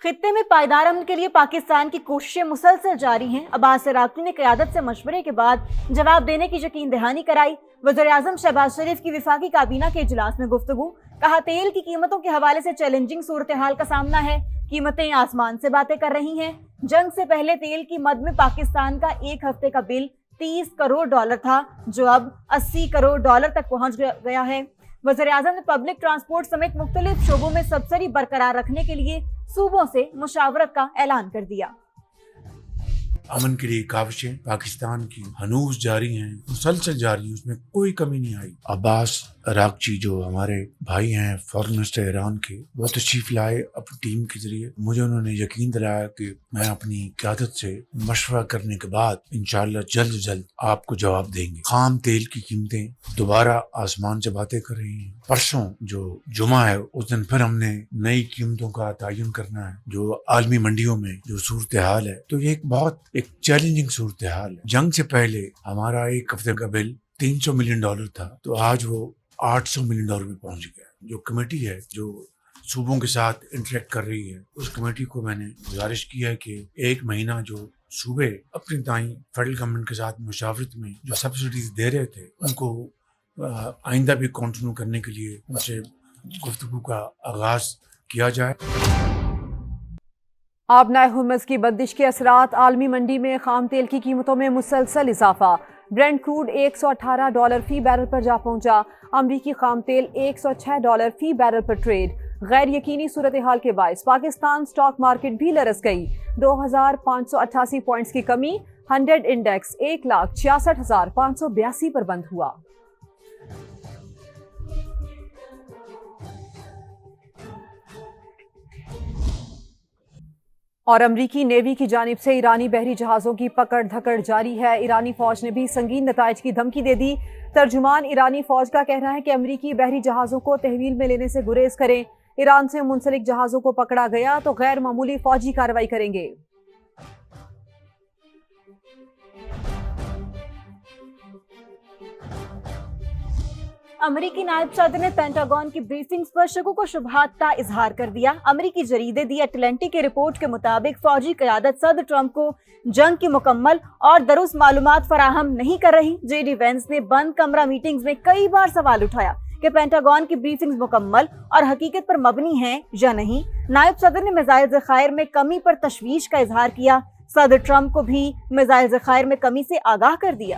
خطے میں پائیدار امن کے لیے پاکستان کی کوششیں مسلسل جاری ہیں۔ عباس عراقی نے قیادت سے مشورے کے بعد جواب دینے کی یقین دہانی کرائی۔ وزیر اعظم شہباز شریف کی وفاقی کابینہ کے اجلاس میں گفتگو، کہا تیل کی قیمتوں کے حوالے سے چیلنجنگ صورتحال کا سامنا ہے، قیمتیں آسمان سے باتیں کر رہی ہیں۔ جنگ سے پہلے تیل کی مد میں پاکستان کا ایک ہفتے کا بل $30 کروڑ تھا، جو اب $80 کروڑ تک پہنچ گیا ہے۔ وزیر اعظم نے پبلک ٹرانسپورٹ سمیت مختلف شعبوں میں سبسڈی برقرار رکھنے کے لیے صوبوں سے مشاورت کا اعلان کر دیا۔ امن کے لیے کاوشیں پاکستان کی ہنوز جاری ہیں، مسلسل جاری ہیں، اس میں کوئی کمی نہیں آئی۔ عباس عراقچی جو ہمارے بھائی ہیں فارن منسٹر ایران کے، وہ تشریف لائے اپنی ٹیم کے ذریعے۔ مجھے انہوں نے یقین دلایا کہ میں اپنی قیادت سے مشورہ کرنے کے بعد انشاءاللہ جلد آپ کو جواب دیں گے۔ خام تیل کی قیمتیں دوبارہ آسمان سے باتیں کر رہی ہیں۔ پرسوں جو جمعہ ہے اس دن پھر ہم نے نئی قیمتوں کا تعین کرنا ہے، جو عالمی منڈیوں میں جو صورتحال ہے، تو یہ ایک چیلنجنگ صورتحال ہے۔ جنگ سے پہلے ہمارا ایک ہفتے کا بل $300 ملین تھا، تو آج وہ $800 ملین میں پہنچ گیا۔ جو کمیٹی ہے جو صوبوں کے ساتھ انٹریکٹ کر رہی ہے، اس کمیٹی کو میں نے گزارش کی ہے کہ ایک مہینہ جو صوبے اپنی تائیں فیڈرل گورنمنٹ کے ساتھ مشاورت میں جو سبسڈیز دے رہے تھے، ان کو آئندہ بھی کنٹینیو کرنے کے لیے ان سے گفتگو کا آغاز کیا جائے۔ آبنائے ہرمز کی بندش کے اثرات، عالمی منڈی میں خام تیل کی قیمتوں میں مسلسل اضافہ۔ برینٹ کروڈ $118 فی بیرل پر جا پہنچا۔ امریکی خام تیل $106 فی بیرل پر ٹریڈ۔ غیر یقینی صورتحال کے باعث پاکستان سٹاک مارکیٹ بھی لرز گئی۔ 2588 پوائنٹس کی کمی، 100 انڈیکس 1,66,582 پر بند ہوا۔ اور امریکی نیوی کی جانب سے ایرانی بحری جہازوں کی پکڑ دھکڑ جاری ہے۔ ایرانی فوج نے بھی سنگین نتائج کی دھمکی دے دی۔ ترجمان ایرانی فوج کا کہنا ہے کہ امریکی بحری جہازوں کو تحویل میں لینے سے گریز کریں۔ ایران سے منسلک جہازوں کو پکڑا گیا تو غیر معمولی فوجی کارروائی کریں گے۔ امریکی نائب صدر نے پینٹاگون کی بریفنگز پر شکوک و شبہات کا اظہار کر دیا۔ امریکی جریدے دی اٹلانٹک کی رپورٹ کے مطابق فوجی قیادت صدر ٹرمپ کو جنگ کی مکمل اور درست معلومات فراہم نہیں کر رہی۔ جے ڈی وینس نے بند کمرہ میٹنگز میں کئی بار سوال اٹھایا کہ پینٹاگون کی بریفنگز مکمل اور حقیقت پر مبنی ہیں یا نہیں۔ نائب صدر نے میزائل ذخائر میں کمی پر تشویش کا اظہار کیا۔ صدر ٹرمپ کو بھی میزائل ذخائر میں کمی سے آگاہ کر دیا۔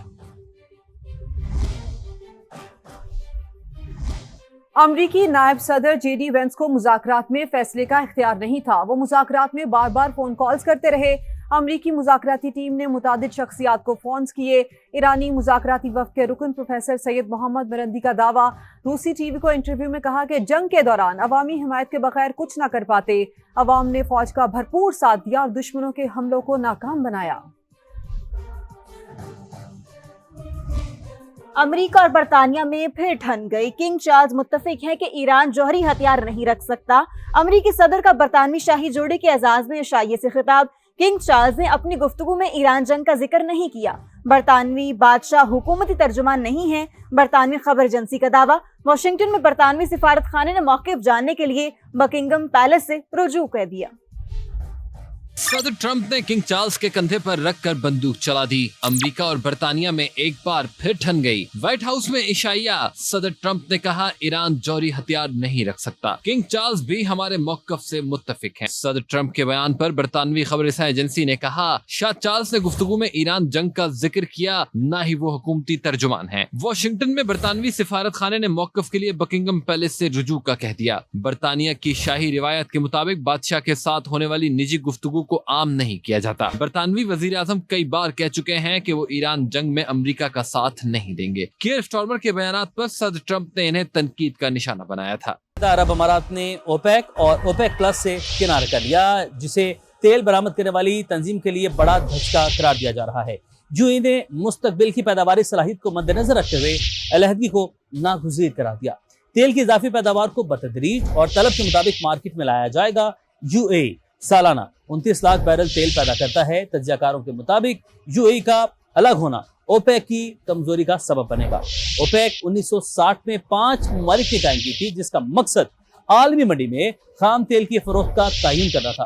امریکی نائب صدر جے ڈی وینس کو مذاکرات میں فیصلے کا اختیار نہیں تھا۔ وہ مذاکرات میں بار بار فون کالز کرتے رہے۔ امریکی مذاکراتی ٹیم نے متعدد شخصیات کو فونز کیے۔ ایرانی مذاکراتی وفد کے رکن پروفیسر سید محمد مرندی کا دعویٰ، روسی ٹی وی کو انٹرویو میں کہا کہ جنگ کے دوران عوامی حمایت کے بغیر کچھ نہ کر پاتے۔ عوام نے فوج کا بھرپور ساتھ دیا اور دشمنوں کے حملوں کو ناکام بنایا۔ امریکہ اور برطانیہ میں پھر ٹھن گئی۔ کنگ چارلز متفق ہیں کہ ایران جوہری ہتھیار نہیں رکھ سکتا۔ امریکی صدر کا برطانوی شاہی جوڑے کے اعزاز میں عشائیے سے خطاب۔ کنگ چارلز نے اپنی گفتگو میں ایران جنگ کا ذکر نہیں کیا۔ برطانوی بادشاہ حکومتی ترجمان نہیں ہیں، برطانوی خبر ایجنسی کا دعویٰ۔ واشنگٹن میں برطانوی سفارت خانے نے موقف جاننے کے لیے بکنگم پیلس سے رجوع کر دیا۔ صدر ٹرمپ نے کنگ چارلز کے کندھے پر رکھ کر بندوق چلا دی۔ امریکہ اور برطانیہ میں ایک بار پھر ٹھن گئی۔ وائٹ ہاؤس میں عشائیہ، صدر ٹرمپ نے کہا ایران جوہری ہتھیار نہیں رکھ سکتا۔ کنگ چارلز بھی ہمارے موقف سے متفق ہیں۔ صدر ٹرمپ کے بیان پر برطانوی خبر رساں ایجنسی نے کہا شاہ چارلز نے گفتگو میں ایران جنگ کا ذکر کیا، نہ ہی وہ حکومتی ترجمان ہیں۔ واشنگٹن میں برطانوی سفارت خانے نے موقف کے لیے بکنگم پیلس سے رجوع کا کہہ دیا۔ برطانیہ کی شاہی روایت کے مطابق بادشاہ کے ساتھ ہونے والی نجی گفتگو کو عام نہیں کیا جاتا۔ برطانوی وزیر اعظم کئی بار کہہ چکے ہیں کہ وہ ایران جنگ میں امریکہ کا ساتھ نہیں دیں گے۔ کیئر سٹارمر کے بیانات پر صدر ٹرمپ نے انہیں تنقید کا نشانہ بنایا تھا۔ عرب امارات نے اوپیک اور اوپیک پلس سے کنارہ کر لیا، جسے تیل برآمد کرنے والی تنظیم کے لیے بڑا دھچکا قرار دیا جا رہا ہے۔ جو نے مستقبل کی پیداواری صلاحیت کو مد نظر رکھتے ہوئے علیحدگی کو ناگزیر قرار دیا۔ تیل کی اضافی پیداوار کو بتدریج اور طلب کے مطابق مارکیٹ میں لایا جائے گا۔ UAE سالانہ 29 لاکھ بیرل تیل پیدا کرتا ہے۔ تجزیہ کاروں کے مطابق UAE کا الگ ہونا اوپیک کی کمزوری کا سبب بنے گا۔ اوپیک 1960 میں 5 ممالک نے قائم کی تھی، جس کا مقصد عالمی منڈی میں خام تیل کی فروخت کا تعین کرنا تھا۔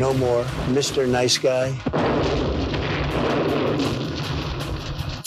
No more Mr. Nice Guy.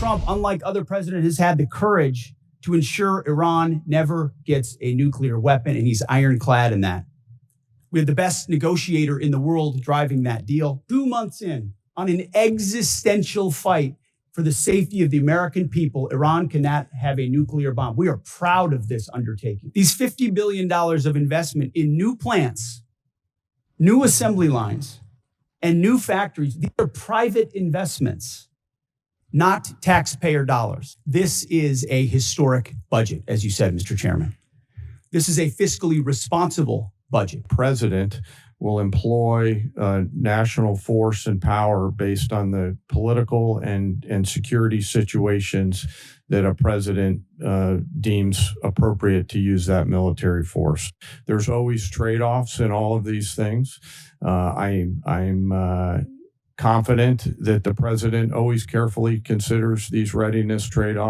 Trump, unlike other presidents, has had the courage to ensure Iran never gets a nuclear weapon, and he's ironclad in that. We have the best negotiator in the world driving that deal. 2 months in, on an existential fight for the safety of the American people, Iran cannot have a nuclear bomb. We are proud of this undertaking. These $50 billion of investment in new plants, new assembly lines, and new factories, these are private investments, not taxpayer dollars. This is a historic budget, as you said, Mr. Chairman. This is a fiscally responsible budget. President will employ national force and power based on the political and security situations that a president deems appropriate to use that military force. There's always trade-offs in all of these things. I'm confident that the president always carefully considers these readiness trade-offs.